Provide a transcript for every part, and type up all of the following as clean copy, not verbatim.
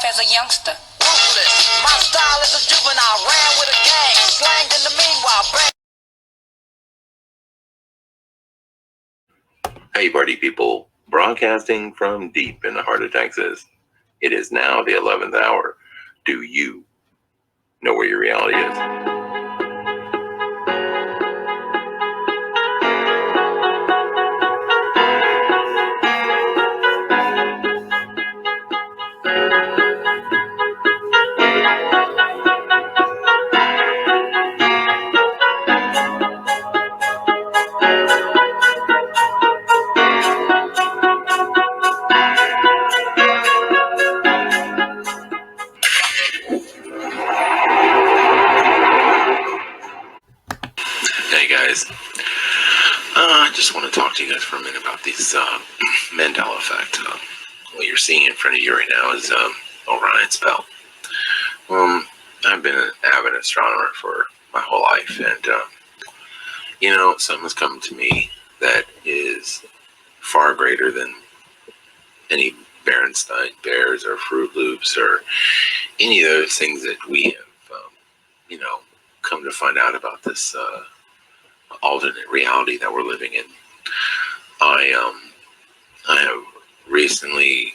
life as a youngster. Ruthless, my style is a juvenile, ran with a gang, slanged in the meanwhile. Hey party people, broadcasting from deep in the heart of Texas. It is now the 11th hour. Do you know where your reality is? Hey guys, I just want to talk to you guys for a minute about this Mandela Effect. What you're seeing in front of you right now is Orion's belt. I've been an avid astronomer for my whole life, and something's come to me that is far greater than any Berenstain Bears or Fruit Loops or any of those things that we have, come to find out about this alternate reality that we're living in. I have recently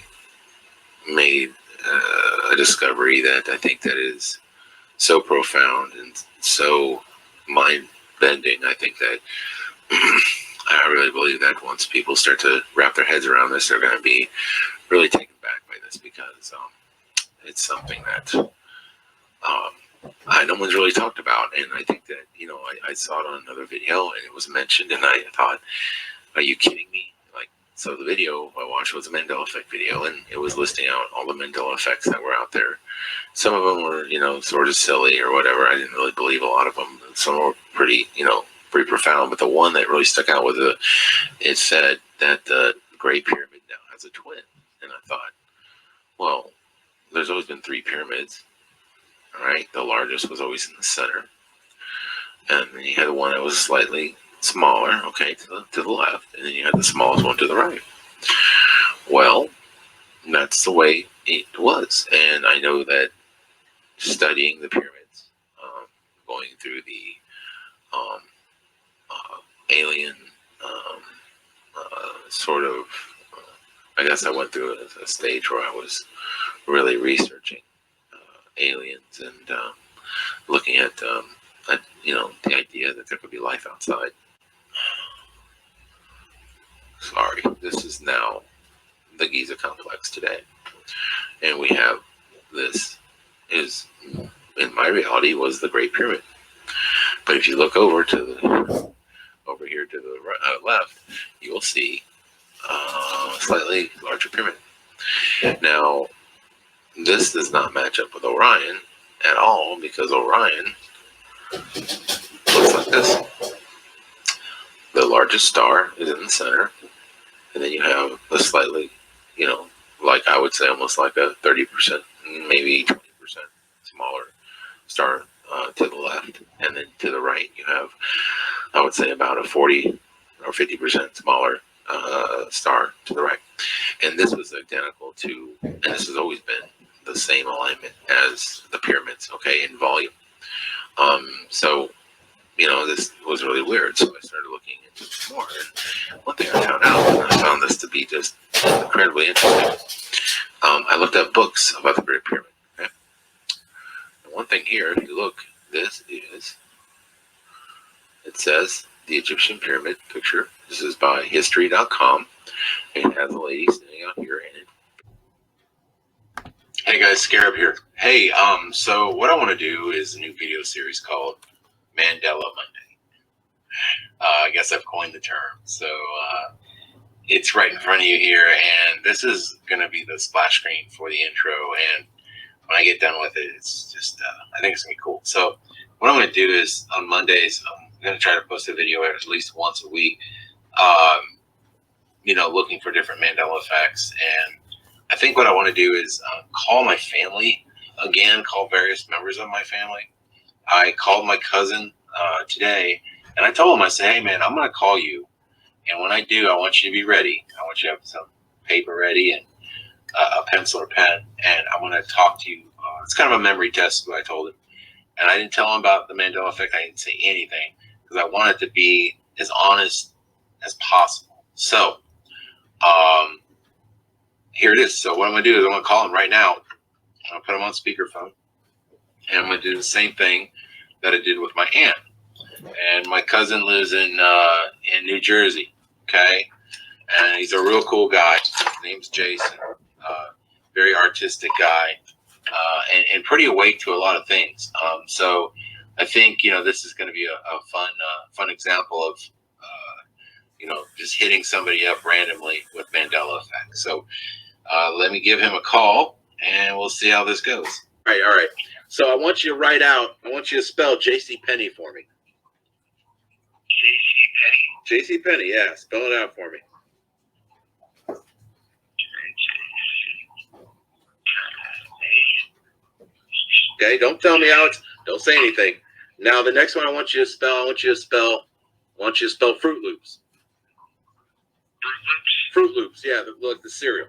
made a discovery that I think that is so profound and so mind-bending. I think that I really believe that once people start to wrap their heads around this, they're going to be really taken back by this, because it's something that no one's really talked about. And I think that, I saw it on another video and it was mentioned, and I thought, are you kidding me? So the video I watched was a Mandela Effect video, and it was listing out all the Mandela effects that were out there. Some of them were, sort of silly or whatever. I didn't really believe a lot of them. Some were pretty profound. But the one that really stuck out was it said that the Great Pyramid now has a twin. And I thought, well, there's always been 3 pyramids. All right, the largest was always in the center. And then you had one that was slightly smaller, okay, to the left, and then you had the smallest one to the right. Well, that's the way it was, and I know that studying the pyramids, going through the alien I guess I went through a stage where I was really researching aliens and looking at the idea that there could be life outside. Sorry, this is now the Giza complex today, and we have this is in my reality was the Great Pyramid. But if you look over here to the left, you will see a slightly larger pyramid. Now, this does not match up with Orion at all, because Orion looks like this. The largest star is in the center, and then you have a slightly, like I would say almost like a 30%, maybe 20% smaller star to the left. And then to the right, you have, I would say, about a 40 or 50% smaller star to the right. And this was identical to, and this has always been the same alignment as the pyramids, okay, in volume. So, this was really weird. So I started looking into it more. And one thing I found out, and I found this to be just incredibly interesting, I looked at books about the Great Pyramid. Okay? And one thing here, if you look, it says the Egyptian pyramid picture. This is by history.com. It has a lady standing out here in it. Hey guys, Scarab here. Hey, so what I want to do is a new video series called Mandela Monday. I guess I've coined the term. So it's right in front of you here, and this is going to be the splash screen for the intro. And when I get done with it, it's just, I think it's going to be cool. So what I'm going to do is on Mondays, I'm going to try to post a video at least once a week, looking for different Mandela effects. And I think what I want to do is call my family again, call various members of my family. I called my cousin today, and I told him, I said, hey man, I'm going to call you. And when I do, I want you to be ready. I want you to have some paper ready and a pencil or pen, and I want to talk to you. It's kind of a memory test, what I told him. And I didn't tell him about the Mandela Effect. I didn't say anything because I wanted to be as honest as possible. So here it is. So what I'm going to do is I'm going to call him right now. I'm going to put him on speakerphone. And I'm going to do the same thing that I did with my aunt. And my cousin lives in New Jersey, okay? And he's a real cool guy. His name's Jason. Very artistic guy, and pretty awake to a lot of things. So I think, this is going to be a fun example of, just hitting somebody up randomly with Mandela Effect. So let me give him a call, and we'll see how this goes. All right. So I want you to I want you to spell J.C. Penney for me. J.C. Penney, yeah. Spell it out for me. Okay, don't tell me, Alex. Don't say anything. Now the next one I want you to spell Fruit Loops. Fruit Loops, yeah, like the cereal.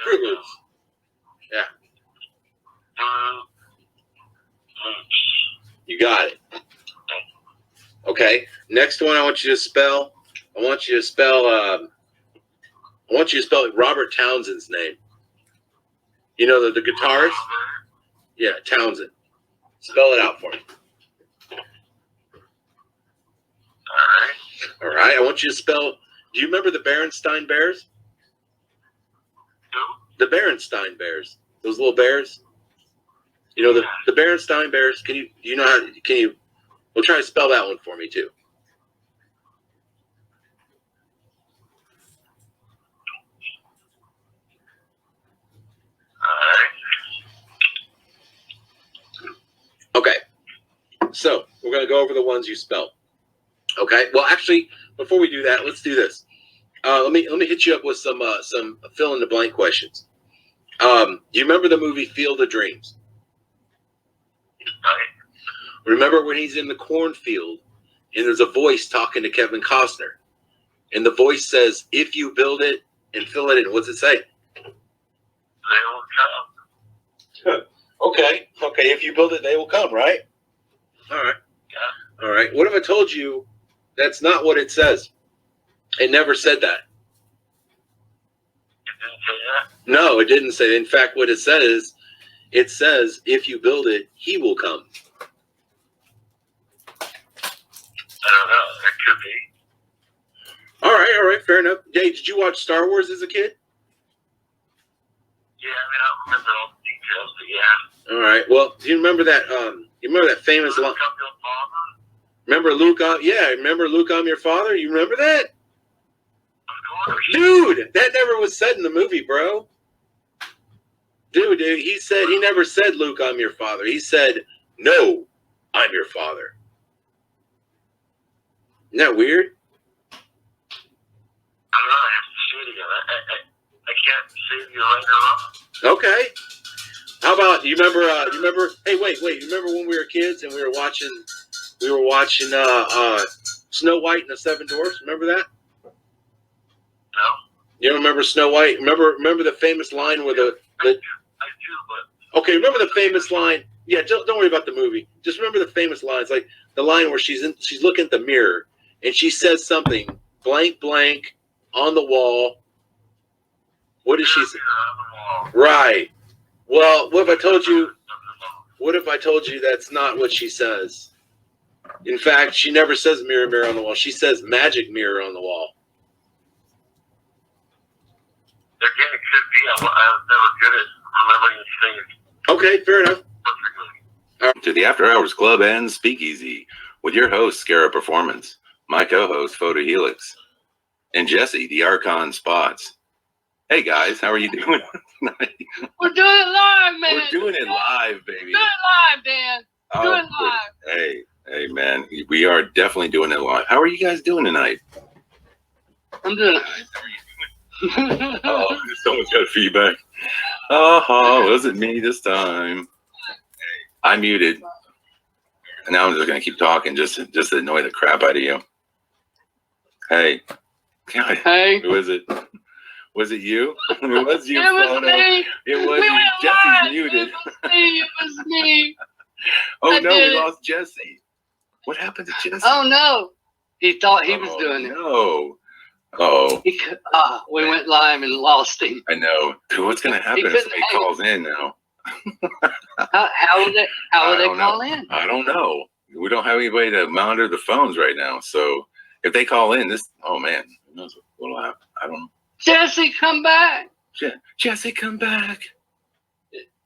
Fruit Loops. Yeah. You got it. Okay. Next one I want you to spell Robert Townsend's name. You know the guitarist? Yeah, Townsend. Spell it out for me. All right. I want you to spell. Do you remember the Berenstain Bears? The Berenstain Bears. Those little bears. You know the Berenstain Bears. We'll try to spell that one for me too. Okay. So we're going to go over the ones you spelled. Okay. Well, actually, before we do that, let's do this. Let me hit you up with some fill in the blank questions. Do you remember the movie Field of Dreams? Remember when he's in the cornfield and there's a voice talking to Kevin Costner, and the voice says, "If you build it and fill it in," what's it say? They will come. Okay. If you build it, they will come. Right. All right. Yeah. All right. What if I told you that's not what it says? It never said that. It didn't say that? No, it didn't say. In fact, what it says, if you build it, he will come. I don't know. It could be. All right. Fair enough. Dave, did you watch Star Wars as a kid? Yeah, I don't remember all the details, but yeah. All right. Well, do you remember that? You remember that famous line? Remember Luke? Remember Luke, I'm your father. You remember that? Of course. Dude, that never was said in the movie, bro. Dude, he never said, "Luke, I'm your father." He said, "No, I'm your father." Isn't that weird? I don't know. I have to see it again. I can't say you're right or wrong. Okay. How about you remember? Hey, wait. You remember when we were kids and we were watching Snow White and the Seven Dwarfs? Remember that? No. You don't remember Snow White? Remember the famous line where I do, but okay, remember the famous line? Yeah, don't worry about the movie. Just remember the famous lines, like the line where she's looking at the mirror and she says something blank on the wall. What does she say? Right. Well, what if I told you that's not what she says? In fact, she never says mirror on the wall. She says magic mirror on the wall. Again, it could be. I was never good at remembering things. Okay, fair enough. Perfectly. To the After Hours Club and Speakeasy with your host, Scarabperformance, my co-host, Photohelix, and Jesse, the Archon Spots. Hey guys, how are you doing tonight? We're doing it live, man. We're doing it live, baby. Doing it live, Dan. Oh, Doing it live. Hey, man, we are definitely doing it live. How are you guys doing tonight? I'm doing it. How are you doing? Oh, someone's got feedback. Oh, was it me this time? I muted. And now I'm just gonna keep talking just to annoy the crap out of you. Hey, God, Hey. who is it? Was it you? It was you. It was Photo. me. It was We you. went Jesse's live. muted. It was me. It was me. Oh I no, did we it. lost Jesse. What happened to Jesse? Oh no. He thought he was doing it. No. Oh, We went live and lost him. I know. Dude, what's gonna happen if couldn't somebody hang. calls in now? How would they I don't call know. in? I don't know. We don't have anybody to monitor the phones right now. So if they call in, oh man, who knows what'll happen? I don't know. Jesse, come back. Jesse, come back.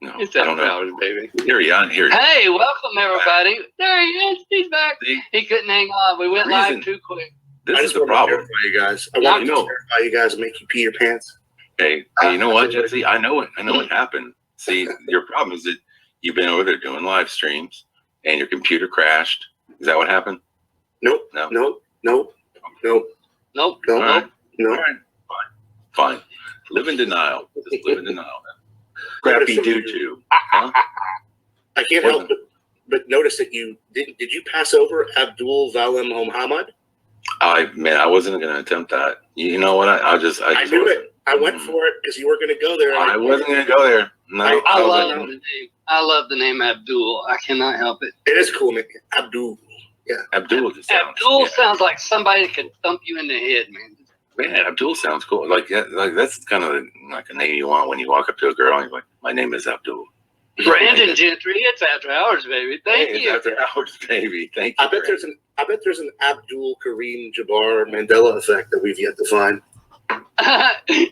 No, It's I don't after know. hours, baby. Here he is. Here. Hey, welcome everybody. There he is. He's back. See? He couldn't hang on. We went Reason. live too quick. This I is just the want to problem. clarify you guys. I want to clarify you guys and make you pee your pants. Hey, you know what, Jesse? I know it. I know what happened. See, your problem is that you've been over there doing live streams and your computer crashed. Is that what happened? Nope. No. Nope. Nope. Nope. Nope. Nope. All right. Nope. All right. Fine. Live in denial. Just live in denial. Crappy doo-doo. Huh? I can't help but notice that you did you pass over Abdul Valim Muhammad? I wasn't going to attempt that. You know what? I knew it. I went for it because you were going to go there. I wasn't going to go there. No, I love wasn't. the name. I love the name Abdul. I cannot help it. It is cool, man. Abdul. Yeah. Abdul just sounds. Abdul sounds like somebody could thump you in the head, man. Man, Abdul sounds cool. Like that's kind of like a name you want when you walk up to a girl and you're like, "My name is Abdul." Brandon Gentry, it's after hours, baby. Thank Hey, you. it's after hours, baby. Thank you. I bet there's an Abdul Kareem Jabbar Mandela effect that we've yet to find.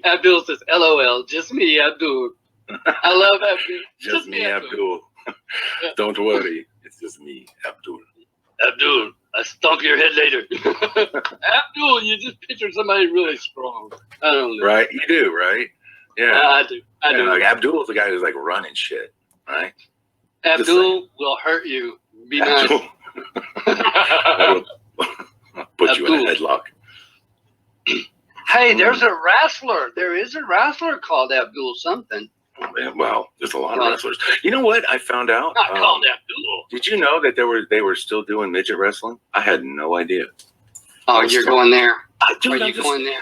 Abdul says, "LOL, just me, Abdul." I love Abdul. Just me, Abdul. Don't worry, it's just me, Abdul. Abdul, I stomp your head later. Abdul, you just picture somebody really strong. I don't know. Right? You do, right? Yeah. I do. Yeah, like Abdul's the guy who's like running shit, right? Abdul will hurt you. Be Abdul. nice. Put you in a headlock. Hey, there's a wrestler. There is a wrestler called Abdul something. Well, there's a lot of wrestlers. You know what I found out? Not called Abdul. Did you know that they were still doing midget wrestling? I had no idea. Oh, you're going there. Are you just going there?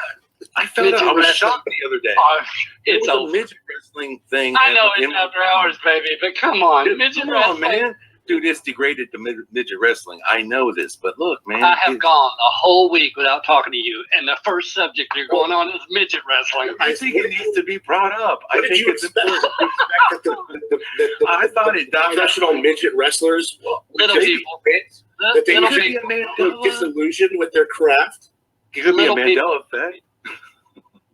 I found out. Midget I was wrestling. shocked the other day. Oh, It it's was a a midget wrestling thing. I know it's after hours, baby, but come on. Dude, Midget come wrestling. on, man. Dude, it's degraded to midget wrestling. I know this, but look, man. I have gone a whole week without talking to you, and the first subject you're going on is midget wrestling. I think it needs to be brought up. What I did think you it's expect? important. I thought it died. Professional midget wrestlers, Little that people. that they Little could be should a people. be disillusioned with their craft. It could be a Little people. Mandela effect.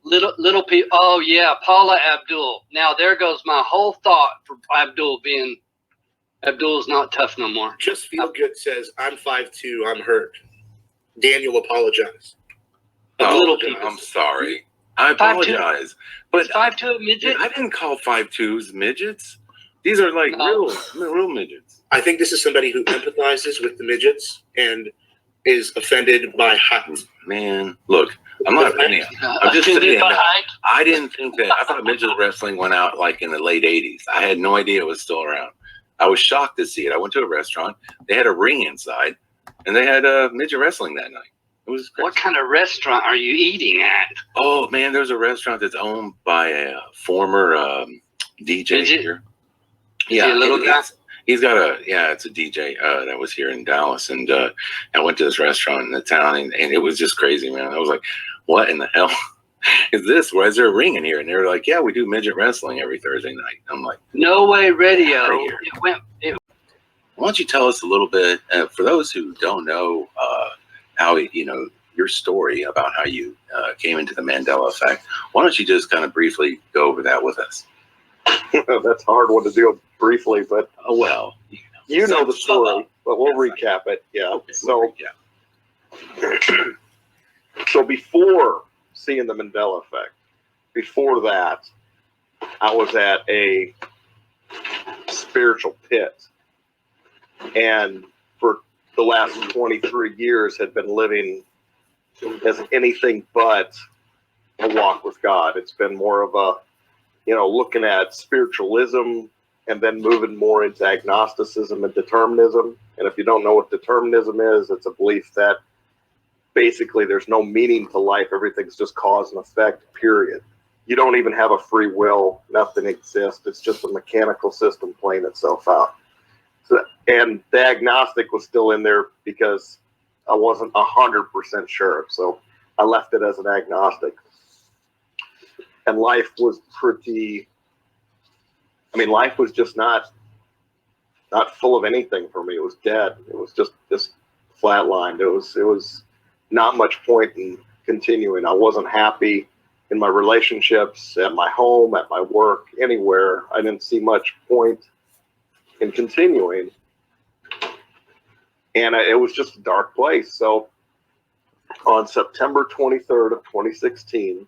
Little people. Oh, yeah, Paula Abdul. Now, there goes my whole thought for Abdul being Abdul's not tough no more. Just Feel Good says, I'm 5'2", I'm hurt. Daniel, apologize. Little people. I'm sorry. I apologize. But 5'2" midget? I didn't call 5'2s midgets. These are like real midgets. I think this is somebody who empathizes with the midgets and is offended by height. Man, look, I'm not offending. I'm just saying that Height. I didn't think that. I thought midget wrestling went out like in the late 80s. I had no idea it was still around. I was shocked to see it. I went to a restaurant. They had a ring inside, and they had midget wrestling that night. It was crazy. What kind of restaurant are you eating at? Oh, man, there's a restaurant that's owned by a former DJ Midget? here. Is he a little guy? He's got it's a DJ that was here in Dallas. And I went to this restaurant in the town, and it was just crazy, man. I was like, what in the hell is this? Why is there a ring in here? And they were like, yeah, we do midget wrestling every Thursday night. I'm like, No Way Radio. Right here. Why don't you tell us a little bit, for those who don't know how, your story about how you came into the Mandela Effect, why don't you just kind of briefly go over that with us? That's a hard one to do briefly, but Oh, well. you know the story, but we'll recap it. Yeah. Okay, So, yeah. so before seeing the Mandela Effect, before that, I was at a spiritual pit, and for the last 23 years had been living as anything but a walk with God. It's been more of a, looking at spiritualism, and then moving more into agnosticism and determinism. And if you don't know what determinism is, it's a belief that basically there's no meaning to life. Everything's just cause and effect, period. You don't even have a free will. Nothing exists. It's just a mechanical system playing itself out. So, and the agnostic was still in there because I wasn't 100% sure. So I left it as an agnostic. And life was pretty, I mean, life was just not full of anything for me. It was dead. It was just flatlined. It was not much point in continuing. I wasn't happy in my relationships, at my home, at my work, anywhere. I didn't see much point in continuing. And it was just a dark place. So on September 23rd of 2016,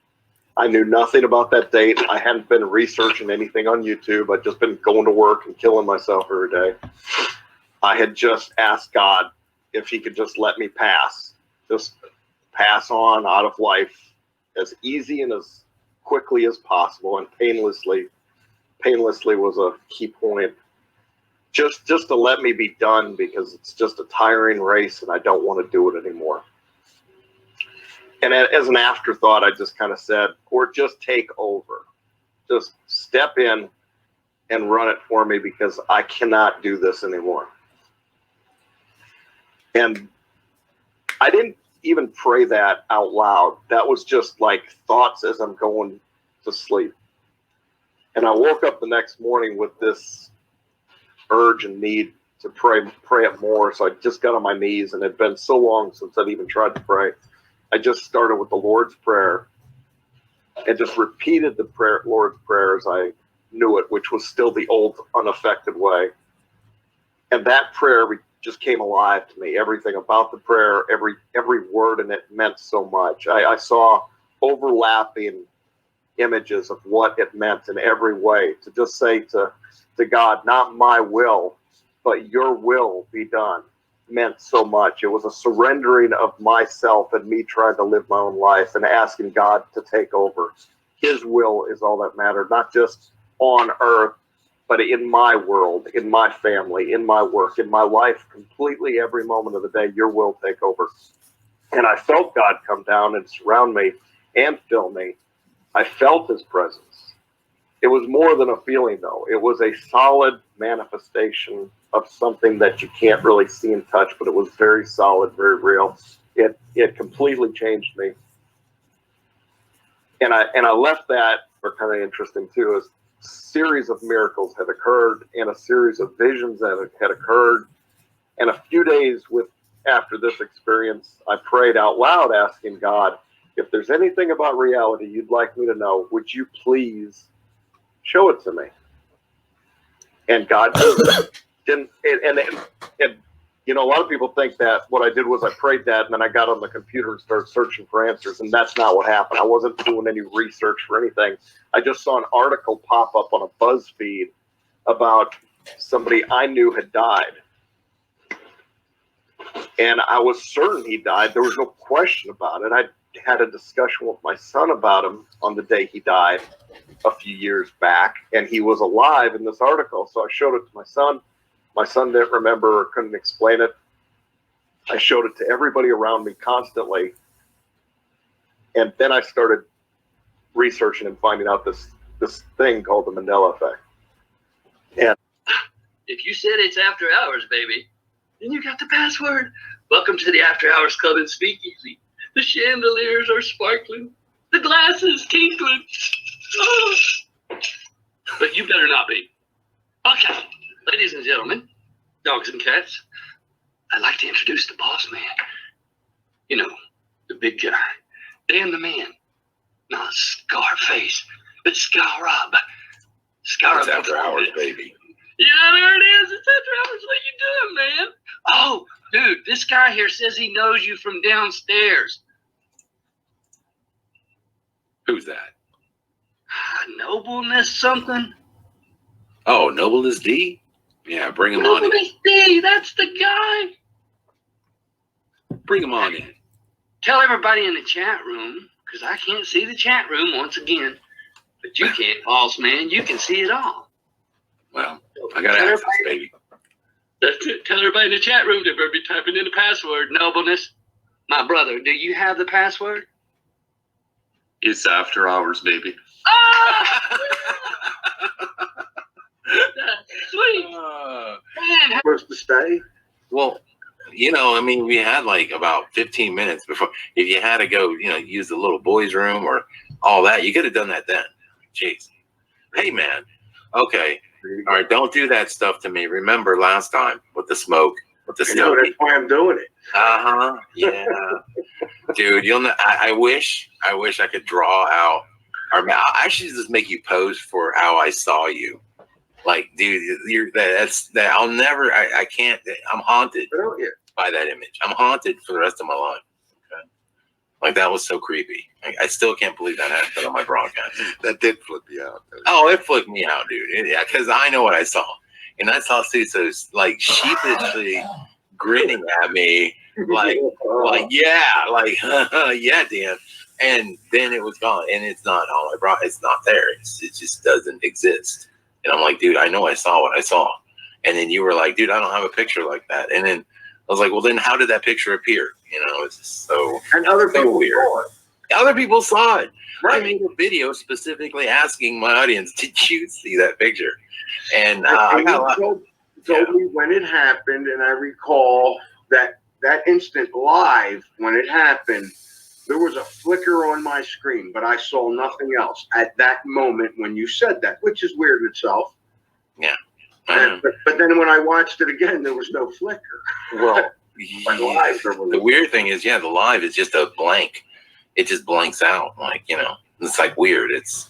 I knew nothing about that date. I hadn't been researching anything on YouTube. I'd just been going to work and killing myself every day. I had just asked God if he could just let me pass on out of life as easy and as quickly as possible, and painlessly was a key point. Just to let me be done, because it's just a tiring race and I don't want to do it anymore. And as an afterthought, I just kind of said, or just take over. Just step in and run it for me, because I cannot do this anymore. And I didn't even pray that out loud. That was just like thoughts as I'm going to sleep. And I woke up the next morning with this urge and need to pray it more. So I just got on my knees, and it had been so long since I'd even tried to pray. I just started with the Lord's Prayer and just repeated the Lord's Prayer as I knew it, which was still the old, unaffected way. And that prayer just came alive to me. Everything about the prayer, every word in it meant so much. I saw overlapping images of what it meant in every way. To just say to God, not my will, but your will be done, meant so much. It was a surrendering of myself and me trying to live my own life and asking God to take over. His will is all that mattered, not just on earth, but in my world, in my family, in my work, in my life, completely every moment of the day, your will take over. And I felt God come down and surround me and fill me. I felt his presence. It was more than a feeling, though. It was a solid manifestation of something that you can't really see and touch, but it was very solid, very real. It completely changed me. And I left that, for kind of interesting too, is a series of miracles had occurred and a series of visions that had occurred. And a few days after this experience, I prayed out loud asking God, if there's anything about reality you'd like me to know, would you please show it to me? And God didn't. And you know, a lot of people think that what I did was I prayed that and then I got on the computer and started searching for answers, and that's not what happened. I wasn't doing any research for anything. I just saw an article pop up on a BuzzFeed about somebody I knew had died. And I was certain he died. There was no question about it. I had a discussion with my son about him on the day he died a few years back, and he was alive in this article. So I showed it to my son. My son didn't remember or couldn't explain it. I showed it to everybody around me constantly. And then I started researching and finding out this thing called the Mandela Effect. And If you said it's after hours, baby, then you got the password. Welcome to the After Hours Club and Speakeasy. The chandeliers are sparkling. The glass is tinkling. Oh. But you better not be. Okay, ladies and gentlemen, dogs and cats, I'd like to introduce the boss man. You know, the big guy. Dan the man. Not Scarface, but Scarab. Scarab. It's after hours, baby. Yeah, there it is. It's after hours. What you doing, man? Oh, dude, this guy here says he knows you from downstairs. Who's that? Nobleness something? Oh, Noblenessdee? Yeah, bring him on in. Noblenessdee, that's the guy. Bring him on in. Tell everybody in the chat room, because I can't see the chat room once again. But you can't, boss man. You can see it all. Well, I got access, baby. That's it. Tell everybody in the chat room to be typing in the password. Nobleness. My brother, do you have the password? It's after hours, baby. Ah! Sweet. Man, Supposed to stay. Well, you know, I mean, we had like about 15 minutes before. If you had to go, you know, use the little boys' room or all that, you could have done that then. Jeez. Hey, man. Okay. All right. Don't do that stuff to me. Remember last time with the smoke, with the No, smoke. that's why I'm doing it. Yeah. Dude, you'll know. I wish I could draw out, or I should just make you pose for how I saw you. Like, dude, that's I'll never. I can't. I'm haunted by that image. I'm haunted for the rest of my life. Okay? Like, that was so creepy. I still can't believe that happened on my broadcast. That did flip you out. Oh, it flipped me out, dude. Yeah, because I know what I saw, and I saw Susso's like sheepishly grinning at me, like yeah, yeah, Dan. And then it was gone, and it's not on my bra. It's not there. It just doesn't exist. And I'm like, dude, I know I saw what I saw. And then you were like, dude, I don't have a picture like that. And then I was like, well, then how did that picture appear? You know, it's just so, And other so people weird. saw it. Other people saw it. Right. I made a video specifically asking my audience, did you see that picture? And I got a lot. Told me when it happened, and I recall that instant live when it happened, there was a flicker on my screen, but I saw nothing else at that moment when you said that, which is weird in itself. Yeah. But then when I watched it again, there was no flicker. Well, Live, the weird thing is, the live is just a blank. It just blanks out. Like, you know, it's like weird. It's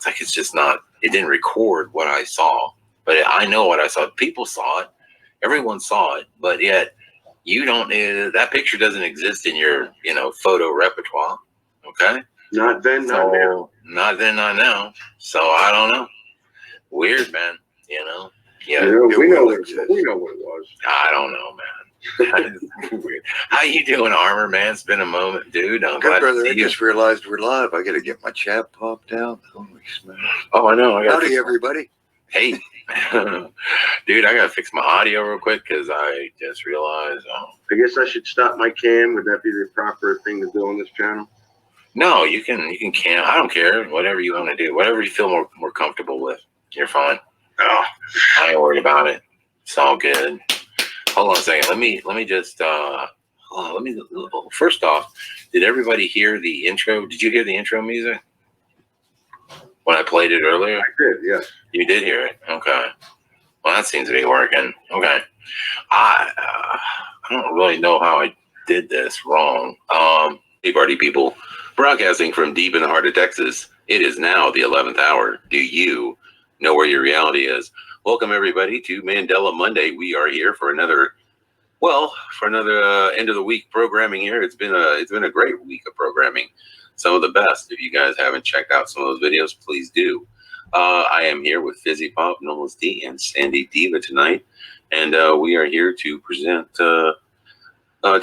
like it's just not, it didn't record what I saw. But I know what I saw. People saw it. Everyone saw it. But yet, you don't, that picture doesn't exist in your, you know, photo repertoire. Okay? Not then, not now. Not then, not now. So I don't know. Weird, man. You know? Yeah. We know what it was. I don't know, man. Weird. How you doing, Armor Man? It's been a moment, dude. I'm glad Good, brother. to I see you. just realized we're live. I got to get my chat popped out. Holy smokes. Oh, I know. Howdy, everybody. Hey, dude, I gotta fix my audio real quick because I just realized. I guess I should stop my cam. Would that be the proper thing to do on this channel? No, you can I don't care. Whatever you want to do, whatever you feel more comfortable with, you're fine. Oh, I ain't worried about it. It's all good. Hold on a second. Let me just first off, did everybody hear the intro? Did you hear the intro music when I played it earlier? I did, yes. You did hear it. Okay. Well, that seems to be working. Okay. I don't really know how I did this wrong. Hey, party people, broadcasting from deep in the heart of Texas. It is now the 11th hour. Do you know where your reality is? Welcome everybody to Mandela Monday. We are here for another end of the week programming here. It's been a great week of programming. Some of the best. If you guys haven't checked out some of those videos, please do. I am here with Fizziepop Noblenessdee and Sandy Diva tonight, and we are here to present to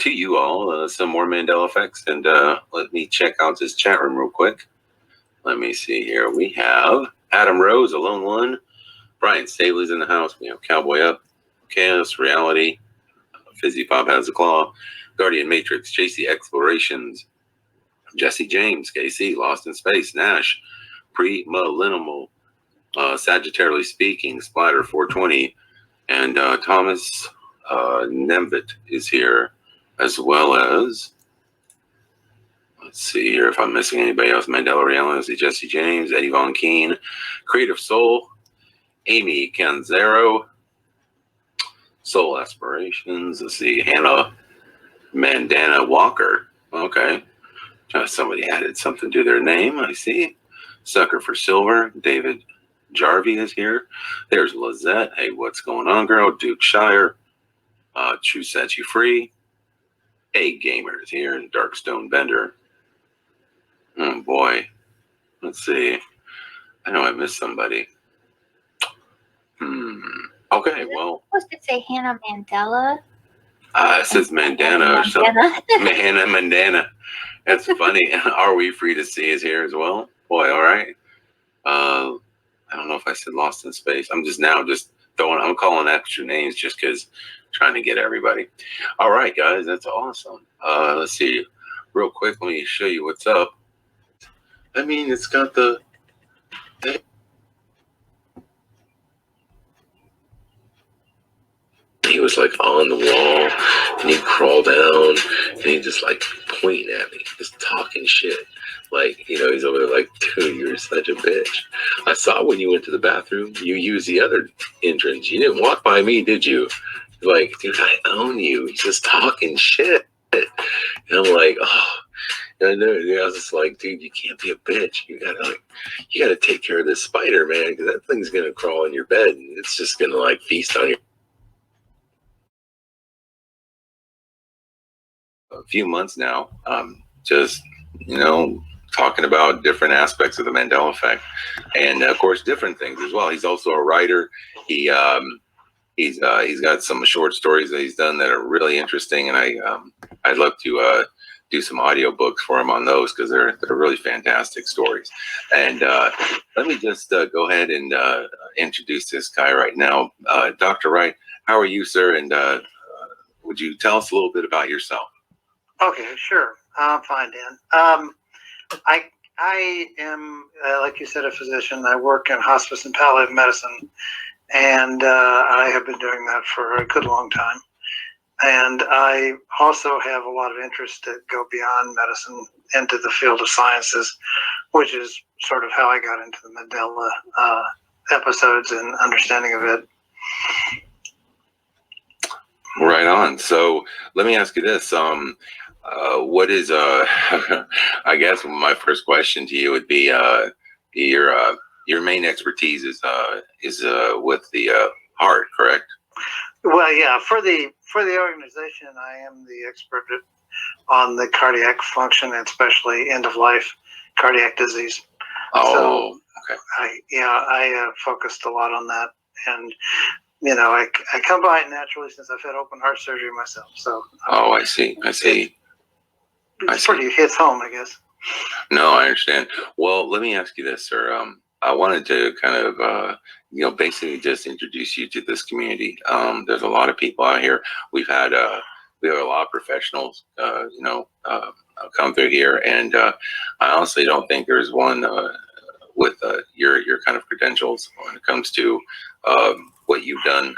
you all some more Mandela Effects. And let me check out this chat room real quick. Let me see here. We have Adam Rose, a lone one. Brian Staley's in the house. We have Cowboy Up, Chaos Reality, Fizziepop Has a Claw, Guardian Matrix, JC Explorations, Jesse James, KC, Lost in Space, Nash, Pre-Millennial, Sagittarially Speaking, Splatter 420, and Thomas Nemvit is here, as well as, let's see here if I'm missing anybody else. Mandela Reality, Jesse James, Eddie Von Keen, Creative Soul, Amy Canzero, Soul Aspirations. Let's see, Hannah Mandana Walker. Okay. Somebody added something to their name. I see. Sucker for Silver. David Jarvie is here. There's Lizette. Hey, what's going on, girl? Duke Shire. True Set You Free. Hey, Gamer is here. And Darkstone Bender. Oh, boy. Let's see. I know I missed somebody. Okay, well. Supposed to say Hannah Mandela. It says Mandana or something. Hannah Mandana. That's funny. Are We Free to See is here as well? Boy, all right. I don't know if I said Lost in Space. I'm just I'm calling extra names just because trying to get everybody. All right, guys, that's awesome. Let's see, real quick. Let me show you what's up. I mean, it's got the. He was like on the wall, and he crawled down, and he just like pointing at me, just talking shit. Like, you know, he's over there like, dude, you're such a bitch. I saw when you went to the bathroom, you used the other entrance. You didn't walk by me, did you? Like, dude, I own you. He's just talking shit. And I'm like, oh. And I was just like, dude, you can't be a bitch. You gotta take care of this spider, man, because that thing's gonna crawl in your bed, and it's just gonna like feast on you. A few months now, just, you know, talking about different aspects of the Mandela Effect, and of course different things as well. He's also a writer. He's got some short stories that he's done that are really interesting, and I'd love to do some audio books for him on those, because they're really fantastic stories. And let me just go ahead and introduce this guy right now. Dr. Wright, how are you, sir? And would you tell us a little bit about yourself? Okay, sure. I'm fine, Dan. I am, like you said, a physician. I work in hospice and palliative medicine, and I have been doing that for a good long time. And I also have a lot of interest that go beyond medicine into the field of sciences, which is sort of how I got into the Mandela episodes and understanding of it. Right on. So let me ask you this. What is I guess my first question to you would be your main expertise is with the heart, correct? Well, yeah, for the organization, I am the expert on the cardiac function, and especially end of life cardiac disease. Oh, so, okay. I focused a lot on that, and you know, I come by it naturally since I've had open heart surgery myself. So. Oh, I see. It hits home, I guess. No, I understand. Well, let me ask you this, sir. I wanted to kind of, basically just introduce you to this community. There's a lot of people out here. We have a lot of professionals, come through here, and I honestly don't think there's one with your kind of credentials when it comes to what you've done,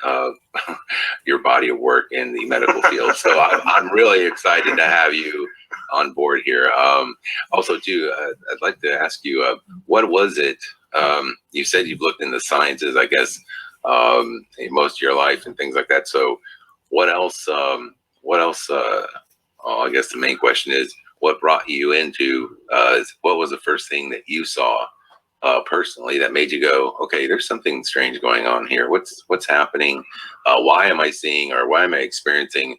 your body of work in the medical field. So I'm really excited to have you on board here. Also, too, I'd like to ask you, what was it? You said you've looked into sciences, I guess, most of your life and things like that. So what else? I guess the main question is, what brought you into? What was the first thing that you saw personally that made you go, okay, there's something strange going on here? What's happening? Why am I seeing, or why am I experiencing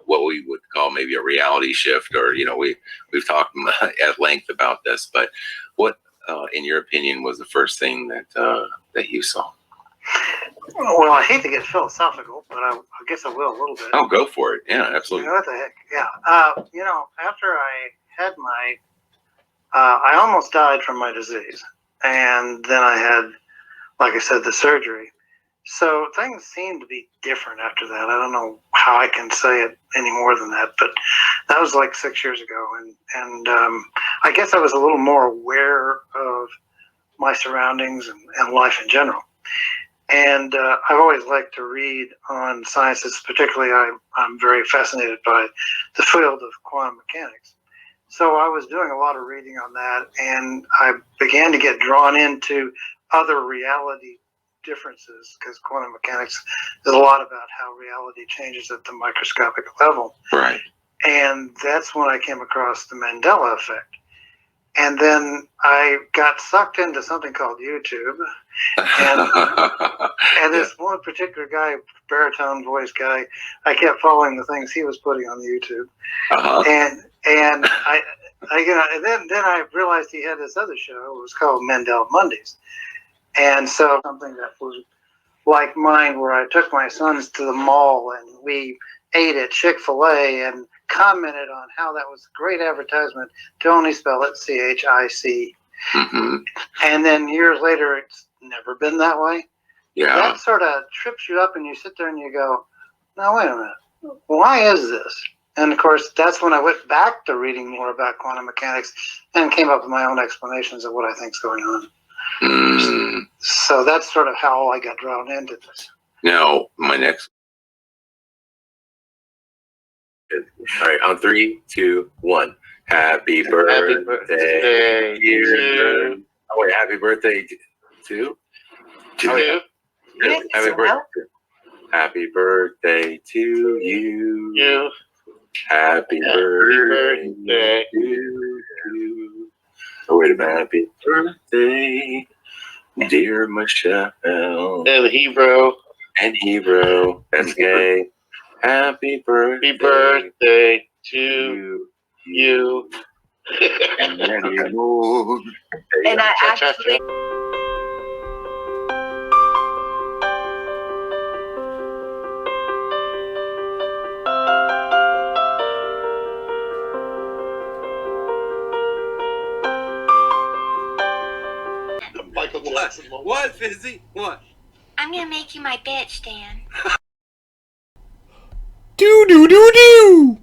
what we would call maybe a reality shift? Or, we've talked at length about this, but what, in your opinion, was the first thing that you saw? Well, I hate to get philosophical, but I guess I will a little bit. Oh, go for it. Yeah, absolutely. What the heck? Yeah. After I had I almost died from my disease. And then I had, like I said, the surgery. So things seemed to be different after that. I don't know how I can say it any more than that, but that was like 6 years ago. And I guess I was a little more aware of my surroundings and life in general. And I've always liked to read on sciences. Particularly, I'm very fascinated by the field of quantum mechanics. So I was doing a lot of reading on that, and I began to get drawn into other reality differences, because quantum mechanics is a lot about how reality changes at the microscopic level. Right. And that's when I came across the Mandela Effect. And then I got sucked into something called YouTube. And this one particular guy, baritone voice guy, I kept following the things he was putting on the YouTube. Uh-huh. And then I realized he had this other show. It was called Mandela Mondays. And so something that was like mine, where I took my sons to the mall and we ate at Chick-fil-A and commented on how that was a great advertisement to only spell it CHIC. Mm-hmm. And then years later, it's never been that way. Yeah. that sort of trips you up, and you sit there and you go, "Now wait a minute, why is this?" And of course, that's when I went back to reading more about quantum mechanics and came up with my own explanations of what I think's going on. Mm. So that's sort of how I got drawn into this. Now, my next. All right, on 3, 2, 1. Happy birthday, dear. Oh wait, happy birthday to. Happy birthday. Happy birthday to you. Happy birthday to you. Oh wait a minute. Happy birthday, dear Michelle. And Hebrew. And Hebrew. That's gay. Happy birthday. Happy birthday to you. And many more. And I actually. Michael Jackson. What, Fizzy? What? I'm gonna make you my bitch, Dan. Do do do do.